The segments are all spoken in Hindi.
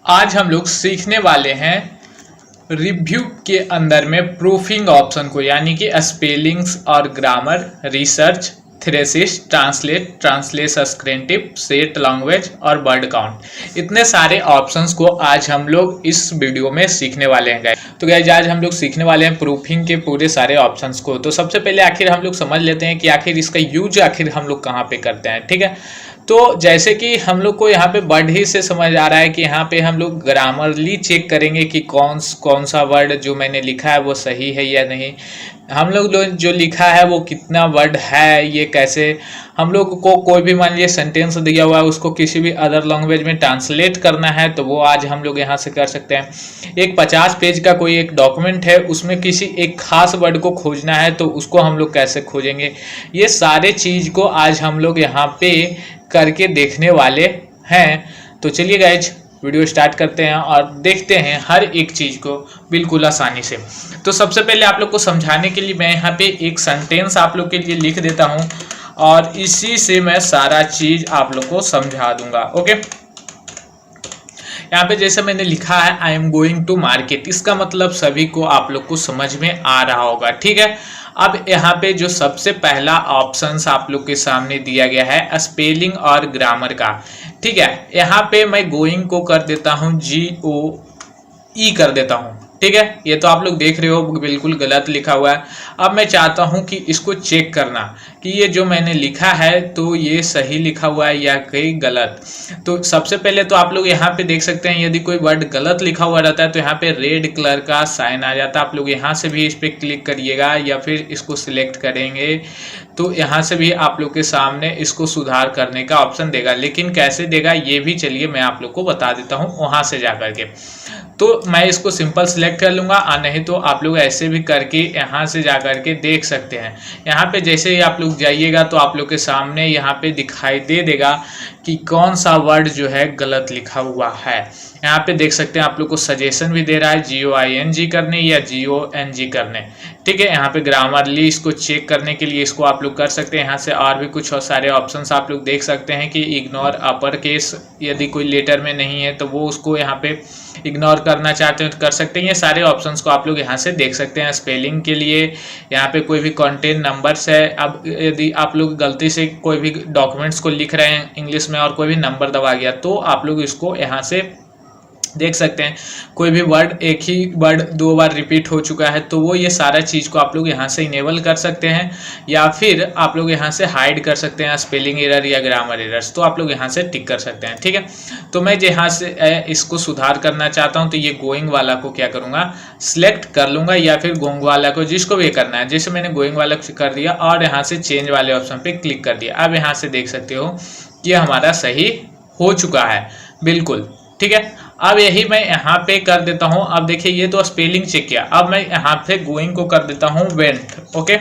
आज हम लोग सीखने वाले हैं रिव्यू के अंदर में प्रूफिंग ऑप्शन को, यानी कि स्पेलिंग्स और grammar, research, thesis, translate, translations, set language और वर्ड काउंट। इतने सारे ऑप्शंस को आज हम लोग इस वीडियो में सीखने वाले हैं गाइस। तो गाइस आज हम लोग सीखने वाले हैं प्रूफिंग के पूरे सारे ऑप्शंस को। तो सबसे पहले आखिर हम लोग समझ लेते हैं कि आखिर इसका यूज आखिर हम लोग कहाँ पे करते हैं, ठीक है। तो जैसे कि हम लोग को यहाँ पे वर्ड ही से समझ आ रहा है कि यहाँ पे हम लोग ग्रामरली चेक करेंगे कि कौन सा वर्ड जो मैंने लिखा है वो सही है या नहीं। हम लोग जो लिखा है वो कितना वर्ड है, ये कैसे हम लोग को कोई भी मान लीजिए सेंटेंस दिया हुआ है उसको किसी भी अदर लैंग्वेज में ट्रांसलेट करना है तो वो आज हम लोग यहाँ से कर सकते हैं। एक 50 पेज का कोई एक डॉक्यूमेंट है, उसमें किसी एक खास वर्ड को खोजना है तो उसको हम लोग कैसे खोजेंगे, ये सारे चीज़ को आज हम लोग यहाँ पे करके देखने वाले हैं। तो चलिए गाइज वीडियो स्टार्ट करते हैं और देखते हैं हर एक चीज़ को बिल्कुल आसानी से। तो सबसे पहले आप लोग को समझाने के लिए मैं यहाँ पे एक सेंटेंस आप लोग के लिए लिख देता हूँ और इसी से मैं सारा चीज़ आप लोग को समझा दूंगा। ओके, यहाँ पे जैसे मैंने लिखा है I am going to market, इसका मतलब सभी को आप लोग को समझ में आ रहा होगा, ठीक है। अब यहाँ पे जो सबसे पहला ऑप्शन आप लोग के सामने दिया गया है स्पेलिंग और ग्रामर का, ठीक है। यहाँ पे मैं गोइंग को कर देता हूँ GOE कर देता हूँ, ठीक है। ये तो आप लोग देख रहे हो बिल्कुल गलत लिखा हुआ है। अब मैं चाहता हूं कि इसको चेक करना कि ये जो मैंने लिखा है तो ये सही लिखा हुआ है या कहीं गलत। तो सबसे पहले तो आप लोग यहाँ पे देख सकते हैं यदि कोई वर्ड गलत लिखा हुआ रहता है तो यहाँ पे रेड कलर का साइन आ जाता है। आप लोग यहाँ से भी इस पर क्लिक करिएगा या फिर इसको सिलेक्ट करेंगे तो यहाँ से भी आप लोग के सामने इसको सुधार करने का ऑप्शन देगा, लेकिन कैसे देगा ये भी चलिए मैं आप लोग को बता देता हूँ वहाँ से जा करके। तो मैं इसको सिंपल सिलेक्ट कर लूँगा और नहीं तो आप लोग ऐसे भी करके यहाँ से जा करके देख सकते हैं। यहाँ पे जैसे ही आप लोग जाइएगा तो आप लोग के सामने यहाँ पे दिखाई दे देगा कि कौन सा वर्ड जो है गलत लिखा हुआ है। यहाँ पे देख सकते हैं आप लोग को सजेशन भी दे रहा है GOING करने या GONG करने, ठीक है। यहाँ पे ग्रामरली इसको चेक करने के लिए इसको आप लोग कर सकते हैं। यहाँ से और भी कुछ और सारे ऑप्शंस आप लोग देख सकते हैं कि इग्नोर अपर केस, यदि कोई लेटर में नहीं है तो वो उसको यहाँ पे इग्नोर करना चाहते हैं तो कर सकते हैं। ये सारे ऑप्शंस को आप लोग यहाँ से देख सकते हैं। स्पेलिंग के लिए यहाँ पे कोई भी कंटेंट नंबर्स है, अब यदि आप लोग गलती से कोई भी डॉक्यूमेंट्स को लिख रहे हैं इंग्लिश में और कोई भी नंबर दबा गया तो आप लोग इसको यहाँ से देख सकते हैं। कोई भी वर्ड एक ही वर्ड 2 बार रिपीट हो चुका है तो वो ये सारा चीज़ को आप लोग यहाँ से इनेबल कर सकते हैं या फिर आप लोग यहाँ से हाइड कर सकते हैं स्पेलिंग एरर या ग्रामर एरर्स, तो आप लोग यहाँ से टिक कर सकते हैं, ठीक है। तो मैं यहाँ से इसको सुधार करना चाहता हूँ तो ये गोइंग वाला को क्या करूँगा सिलेक्ट कर लूँगा या फिर गोइंग वाला को जिसको भी करना है, जैसे मैंने गोइंग वाला कर दिया और यहाँ से चेंज वाले ऑप्शन पर क्लिक कर दिया। अब यहाँ से देख सकते हो कि हमारा सही हो चुका है बिल्कुल, ठीक है। अब यही मैं यहाँ पे कर देता हूँ। अब देखिए ये तो स्पेलिंग चेक किया, अब मैं यहाँ पे गोइंग को कर देता हूँ वेंट। ओके,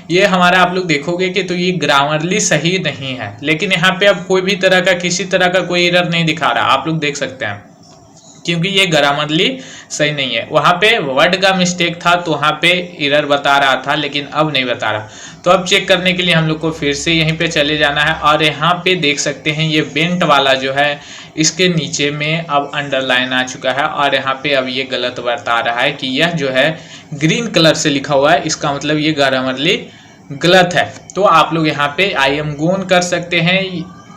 ये हमारा आप लोग देखोगे कि तो ये ग्रामरली सही नहीं है, लेकिन यहाँ पे अब कोई भी तरह का किसी तरह का कोई एरर नहीं दिखा रहा, आप लोग देख सकते हैं, क्योंकि ये ग्रामरली सही नहीं है। वहाँ पे वर्ड का मिस्टेक था तो वहाँ पे एरर बता रहा था, लेकिन अब नहीं बता रहा। तो अब चेक करने के लिए हम लोग को फिर से यहीं पे चले जाना है और यहाँ पे देख सकते हैं ये वेंट वाला जो है इसके नीचे में अब अंडरलाइन आ चुका है और यहाँ पे अब ये गलत बता रहा है कि यह जो है ग्रीन कलर से लिखा हुआ है, इसका मतलब ये ग्रामरली गलत है। तो आप लोग यहाँ पे आई एम गोन कर सकते हैं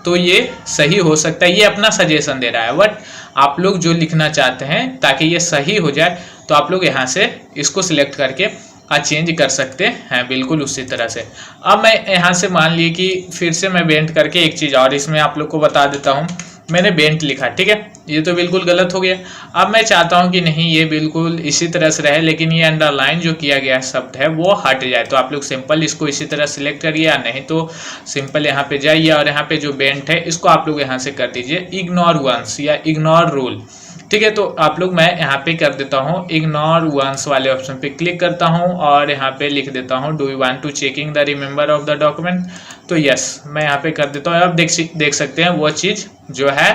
तो ये सही हो सकता है। ये अपना सजेशन दे रहा है, बट आप लोग जो लिखना चाहते हैं ताकि ये सही हो जाए तो आप लोग यहाँ से इसको सिलेक्ट करके चेंज कर सकते हैं बिल्कुल उसी तरह से। अब मैं यहाँ से मान लिए कि फिर से मैं बेंट करके एक चीज़ और इसमें आप लोग को बता देता हूँ। मैंने बेंट लिखा, ठीक है, ये तो बिल्कुल गलत हो गया। अब मैं चाहता हूँ कि नहीं ये बिल्कुल इसी तरह से रहे, लेकिन ये अंडरलाइन जो किया गया शब्द है वो हट जाए। तो आप लोग सिंपल इसको इसी तरह सिलेक्ट करिए या नहीं तो सिंपल यहाँ पे जाइए और यहाँ पे जो बेंट है इसको आप लोग यहाँ से कर दीजिए इग्नोर वंस या इग्नोर रूल, ठीक है। तो आप लोग मैं यहाँ पे कर देता हूँ इग्नोर वंस वाले ऑप्शन पे क्लिक करता हूँ और यहाँ पे लिख देता हूँ do you want to checking the remember of the document, तो यस मैं यहाँ पे कर देता हूँ। अब देख सकते हैं वो चीज़ जो है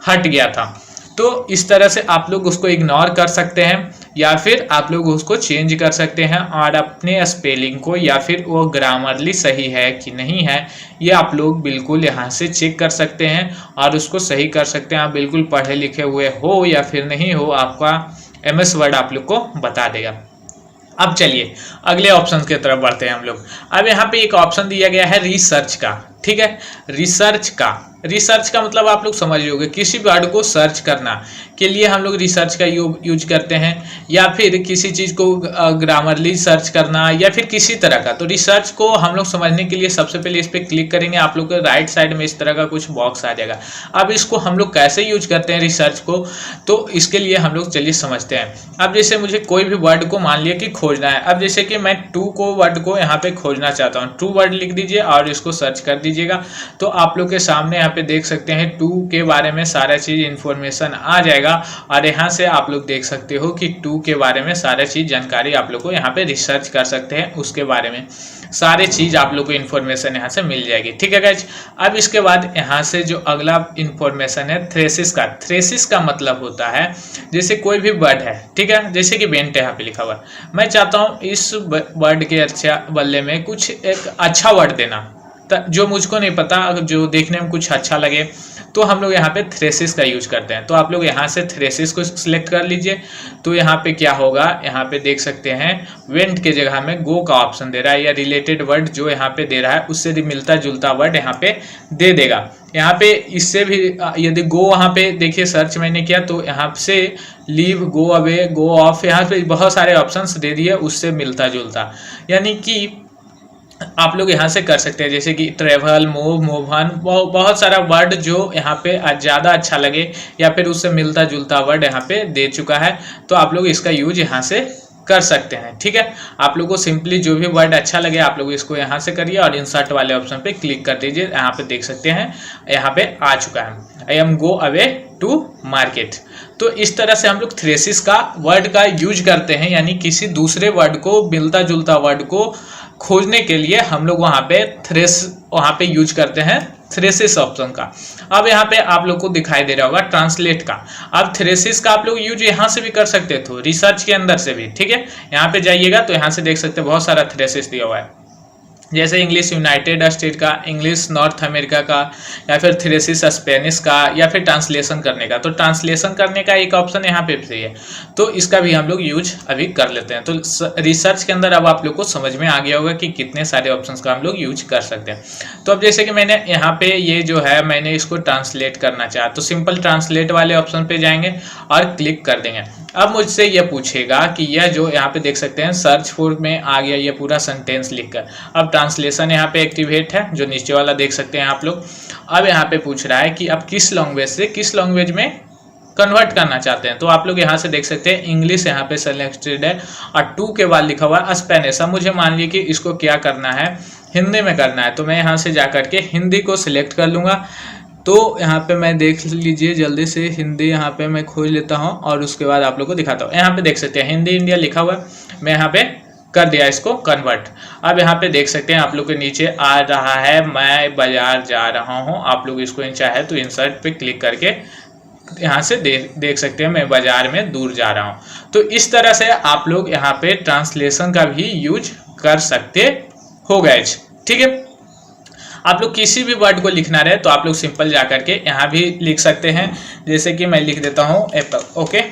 हट गया था। तो इस तरह से आप लोग उसको इग्नोर कर सकते हैं या फिर आप लोग उसको चेंज कर सकते हैं और अपने स्पेलिंग को या फिर वो ग्रामरली सही है कि नहीं है ये आप लोग बिल्कुल यहाँ से चेक कर सकते हैं और उसको सही कर सकते हैं। आप बिल्कुल पढ़े लिखे हुए हो या फिर नहीं हो, आपका MS वर्ड आप लोग को बता देगा। अब चलिए अगले ऑप्शन की तरफ बढ़ते हैं हम लोग। अब यहाँ पे एक ऑप्शन दिया गया है रिसर्च का, ठीक है। रिसर्च का मतलब आप लोग समझ लोगे, किसी वर्ड को सर्च करना के लिए हम लोग रिसर्च का यूज करते हैं, या फिर किसी चीज़ को ग्रामरली सर्च करना या फिर किसी तरह का। तो रिसर्च को हम लोग समझने के लिए सबसे पहले इस पर क्लिक करेंगे, आप लोग को राइट साइड में इस तरह का कुछ बॉक्स आ जाएगा। अब इसको हम लोग कैसे यूज करते हैं रिसर्च को, तो इसके लिए हम लोग चलिए समझते हैं। अब जैसे मुझे कोई भी वर्ड को मान लिया कि खोजना है, अब जैसे कि मैं टू को वर्ड को यहाँ पे खोजना चाहता हूँ, टू वर्ड लिख दीजिए और इसको सर्च कर दीजिएगा। तो आप लोग के सामने यहाँ पे देख सकते हैं टू के बारे में सारा चीज इन्फॉर्मेशन आ जाएगा और यहाँ से आप लोग देख सकते हो कि टू के बारे में सारा चीज जानकारी आप लोग को यहाँ पे रिसर्च कर सकते हैं, उसके बारे में सारे चीज आप लोग को इन्फॉर्मेशन यहाँ से मिल जाएगी, ठीक है गाइज। अब इसके बाद यहाँ से जो अगला इन्फॉर्मेशन है थ्रेसिस का मतलब होता है जैसे कोई भी वर्ड है, ठीक है, जैसे कि बेंट यहाँ पे लिखा हुआ, मैं चाहता हूँ इस वर्ड के अच्छा बदले में कुछ एक अच्छा वर्ड देना जो मुझको नहीं पता, जो देखने में कुछ अच्छा लगे, तो हम लोग यहाँ पे थ्रेसिस का यूज करते हैं। तो आप लोग यहाँ से थ्रेसिस को सिलेक्ट कर लीजिए। तो यहाँ पे क्या होगा, यहाँ पे देख सकते हैं वेंट के जगह में गो का ऑप्शन दे रहा है, या रिलेटेड वर्ड जो यहाँ पे दे रहा है उससे मिलता जुलता वर्ड यहाँ पे दे देगा। यहाँ पे इससे भी यदि गो वहाँ पे देखिए सर्च मैंने किया तो यहाँ से leave, go away, go of, यहाँ पे बहुत सारे ऑप्शंस दे दिए उससे मिलता जुलता, यानी कि आप लोग यहाँ से कर सकते हैं जैसे कि ट्रेवल, मूव ऑन, बहुत सारा वर्ड जो यहाँ पे ज़्यादा अच्छा लगे या फिर उससे मिलता जुलता वर्ड यहाँ पे दे चुका है, तो आप लोग इसका यूज यहाँ से कर सकते हैं, ठीक है। आप लोग को सिंपली जो भी वर्ड अच्छा लगे आप लोग इसको यहाँ से करिए और इंसर्ट वाले ऑप्शन पे क्लिक कर दीजिए। यहाँ पे देख सकते हैं यहाँ पे आ चुका है, I am go away to market. तो इस तरह से हम लोग थ्रेसिस का वर्ड का यूज करते हैं, यानी किसी दूसरे वर्ड को मिलता जुलता वर्ड को खोजने के लिए हम लोग वहाँ पे यूज करते हैं थ्रेसिस ऑप्शन का। अब यहाँ पे आप लोग को दिखाई दे रहा होगा ट्रांसलेट का। अब थ्रेसिस का आप लोग यूज यहाँ से भी कर सकते थे, रिसर्च के अंदर से भी, ठीक है। यहाँ पे जाइएगा तो यहाँ से देख सकते हैं बहुत सारा थ्रेसिस दिया हुआ है, जैसे इंग्लिश यूनाइटेड स्टेट का, इंग्लिश नॉर्थ अमेरिका का, या फिर थ्रेसिस स्पेनिश का, या फिर ट्रांसलेशन करने का। तो ट्रांसलेशन करने का एक ऑप्शन यहाँ पे भी है, तो इसका भी हम लोग यूज अभी कर लेते हैं। तो रिसर्च के अंदर अब आप लोग को समझ में आ गया होगा कि कितने सारे ऑप्शंस का हम लोग यूज कर सकते हैं। तो अब जैसे कि मैंने यहाँ पे ये जो है मैंने इसको ट्रांसलेट करना चाहा, तो सिंपल ट्रांसलेट वाले ऑप्शन पे जाएंगे और क्लिक कर देंगे। अब मुझसे ये पूछेगा कि यह जो यहाँ पे देख सकते हैं सर्च फॉर में आ गया ये पूरा सेंटेंस लिखकर। अब ट्रांसलेशन यहाँ पे एक्टिवेट है, जो नीचे वाला देख सकते हैं आप लोग। अब यहाँ पे पूछ रहा है कि आप किस लैंग्वेज से किस लैंग्वेज में कन्वर्ट करना चाहते हैं। तो आप लोग यहाँ से देख सकते हैं इंग्लिश यहाँ पे सेलेक्टेड है और टू के बाद लिखा हुआ है स्पेनिश। अब मुझे मान लीजिए कि इसको क्या करना है, हिंदी में करना है, तो मैं यहाँ से जा करके हिंदी को सिलेक्ट कर लूँगा। तो यहाँ पे मैं देख लीजिए जल्दी से हिंदी यहाँ पे मैं खोज लेता हूँ और उसके बाद आप लोग को दिखाता हूँ। यहाँ पे देख सकते हैं हिंदी इंडिया लिखा हुआ है, मैं यहाँ पे कर दिया इसको कन्वर्ट। अब यहाँ पे देख सकते हैं आप लोग के नीचे आ रहा है मैं बाजार जा रहा हूँ। आप लोग इसको चाहे तो इंसर्ट पे क्लिक करके यहाँ से देख सकते हैं मैं बाजार में दूर जा रहा हूँ। तो इस तरह से आप लोग यहाँ पे ट्रांसलेशन का भी यूज कर सकते हो गाइस, ठीक है। आप लोग किसी भी वर्ड को लिखना रहे तो आप लोग सिंपल जा करके यहाँ भी लिख सकते हैं, जैसे कि मैं लिख देता हूँ एप्पल, ओके।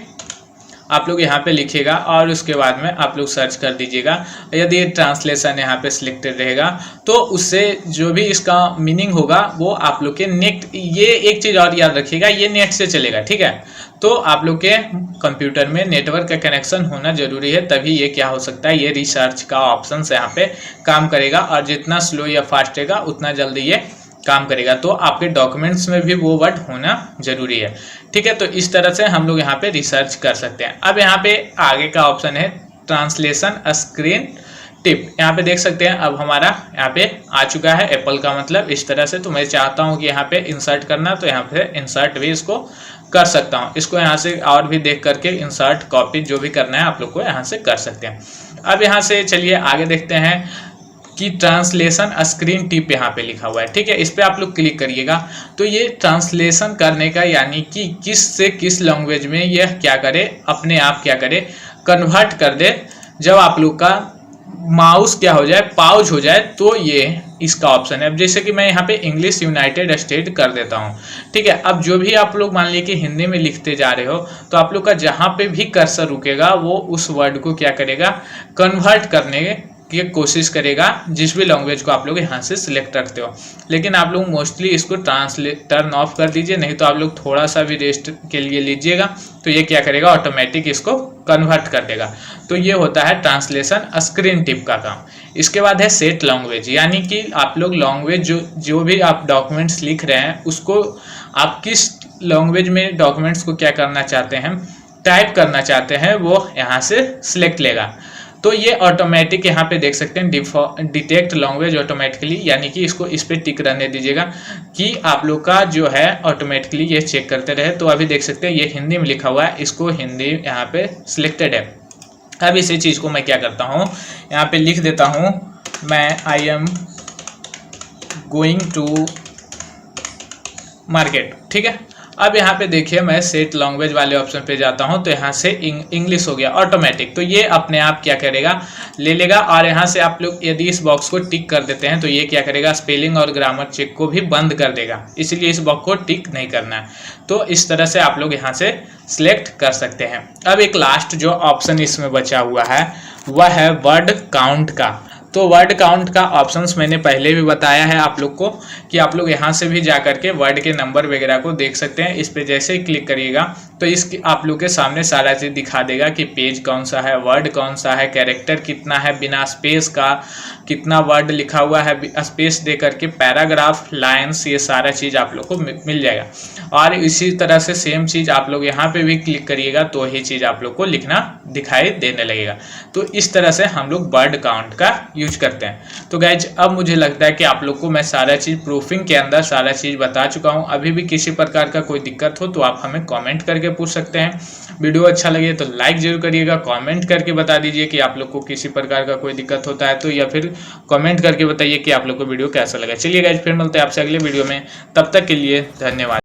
आप लोग यहाँ पे लिखिएगा और उसके बाद में आप लोग सर्च कर दीजिएगा। यदि ये ट्रांसलेशन यहाँ पे सिलेक्टेड रहेगा तो उससे जो भी इसका मीनिंग होगा वो आप लोग के नेट, ये एक चीज़ और याद रखिएगा, ये नेट से चलेगा, ठीक है। तो आप लोग के कंप्यूटर में नेटवर्क का कनेक्शन होना जरूरी है, तभी ये क्या हो सकता है, ये रिसर्च का ऑप्शन यहाँ पे काम करेगा। और जितना स्लो या फास्ट रहेगा उतना जल्दी ये काम करेगा। तो आपके डॉक्यूमेंट्स में भी वो वर्ड होना जरूरी है, ठीक है। तो इस तरह से हम लोग यहाँ पे रिसर्च कर सकते हैं। अब यहाँ पे आगे का ऑप्शन है ट्रांसलेशन स्क्रीन टिप। यहाँ पे देख सकते हैं अब हमारा यहाँ पे आ चुका है एप्पल का मतलब इस तरह से। तो मैं चाहता हूँ कि यहाँ पे इंसर्ट करना, तो यहाँ पे इंसर्ट भी इसको कर सकता हूँ। इसको यहाँ से और भी देख करके इंसर्ट कॉपी जो भी करना है आप लोग को यहाँ से कर सकते हैं। अब यहाँ से चलिए आगे देखते हैं कि ट्रांसलेशन स्क्रीन टिप यहाँ पे लिखा हुआ है, ठीक है। इस पे आप लोग क्लिक करिएगा तो ये ट्रांसलेशन करने का, यानी कि किस से किस लैंग्वेज में यह क्या करे, अपने आप क्या करे, कन्वर्ट कर दे, जब आप लोग का माउस क्या हो जाए, पाउज हो जाए, तो ये इसका ऑप्शन है। अब जैसे कि मैं यहाँ पे इंग्लिश यूनाइटेड स्टेट कर देता हूँ, ठीक है। अब जो भी आप लोग मान लीजिए कि हिंदी में लिखते जा रहे हो, तो आप लोग का जहाँ पे भी कर्सर रुकेगा वो उस वर्ड को क्या करेगा, कन्वर्ट करने की कोशिश करेगा, जिस भी लैंग्वेज को आप लोग यहाँ से सिलेक्ट रखते हो। लेकिन आप लोग मोस्टली इसको टर्न ऑफ कर दीजिए, नहीं तो आप लोग थोड़ा सा भी रेस्ट के लिए लीजिएगा तो ये क्या करेगा, ऑटोमेटिक इसको कन्वर्ट कर देगा। तो ये होता है ट्रांसलेशन स्क्रीन टिप का काम। इसके बाद है सेट लैंग्वेज, यानी कि आप लोग लैंग्वेज जो भी आप डॉक्यूमेंट्स लिख रहे हैं उसको आप किस लैंग्वेज में डॉक्यूमेंट्स को क्या करना चाहते हैं, टाइप करना चाहते हैं, वो यहाँ से सिलेक्ट लेगा। तो ये ऑटोमेटिक यहाँ पे देख सकते हैं डिटेक्ट लैंग्वेज ऑटोमेटिकली, यानी कि इसको इस पे टिक रहने दीजिएगा कि आप लोग का जो है ऑटोमेटिकली ये चेक करते रहे। तो अभी देख सकते हैं ये हिंदी में लिखा हुआ है, इसको हिंदी यहाँ पे सिलेक्टेड है। अब इसी चीज़ को मैं क्या करता हूँ, यहाँ पे लिख देता हूँ, मैं I am going to market, ठीक है। अब यहाँ पे देखिए मैं सेट लैंग्वेज वाले ऑप्शन पे जाता हूँ, तो यहाँ से इंग्लिश हो गया ऑटोमेटिक। तो ये अपने आप क्या करेगा, ले लेगा। और यहाँ से आप लोग यदि इस बॉक्स को टिक कर देते हैं तो ये क्या करेगा, स्पेलिंग और ग्रामर चेक को भी बंद कर देगा, इसलिए इस बॉक्स को टिक नहीं करना है। तो इस तरह से आप लोग यहाँ से सिलेक्ट कर सकते हैं। अब एक लास्ट जो ऑप्शन इसमें बचा हुआ है वह है वर्ड काउंट का। तो वर्ड काउंट का ऑप्शंस मैंने पहले भी बताया है आप लोग को कि आप लोग यहाँ से भी जा करके वर्ड के नंबर वगैरह को देख सकते हैं। इस पे जैसे ही क्लिक करिएगा तो इसकी आप लोग के सामने सारा चीज़ दिखा देगा कि पेज कौन सा है, वर्ड कौन सा है, कैरेक्टर कितना है, बिना स्पेस का कितना वर्ड लिखा हुआ है, स्पेस दे करके पैराग्राफ, लाइन्स, ये सारा चीज़ आप लोग को मिल जाएगा। और इसी तरह से सेम चीज़ आप लोग यहाँ पे भी क्लिक करिएगा तो ये चीज़ आप लोग को लिखना दिखाई देने लगेगा। तो इस तरह से हम लोग वर्ड काउंट का यूज करते हैं। तो गाइज अब मुझे लगता है कि आप लोग को मैं सारा चीज़ प्रूफिंग के अंदर सारा चीज़ बता चुका हूँ। अभी भी किसी प्रकार का कोई दिक्कत हो तो आप हमें कमेंट करके पूछ सकते हैं। वीडियो अच्छा लगे तो लाइक जरूर करिएगा, कमेंट करके बता दीजिए कि आप लोग को किसी प्रकार का कोई दिक्कत होता है तो, या फिर कमेंट करके बताइए कि आप लोग को वीडियो कैसा लगा। चलिए गाइज फिर मिलते हैं आपसे अगले वीडियो में, तब तक के लिए धन्यवाद।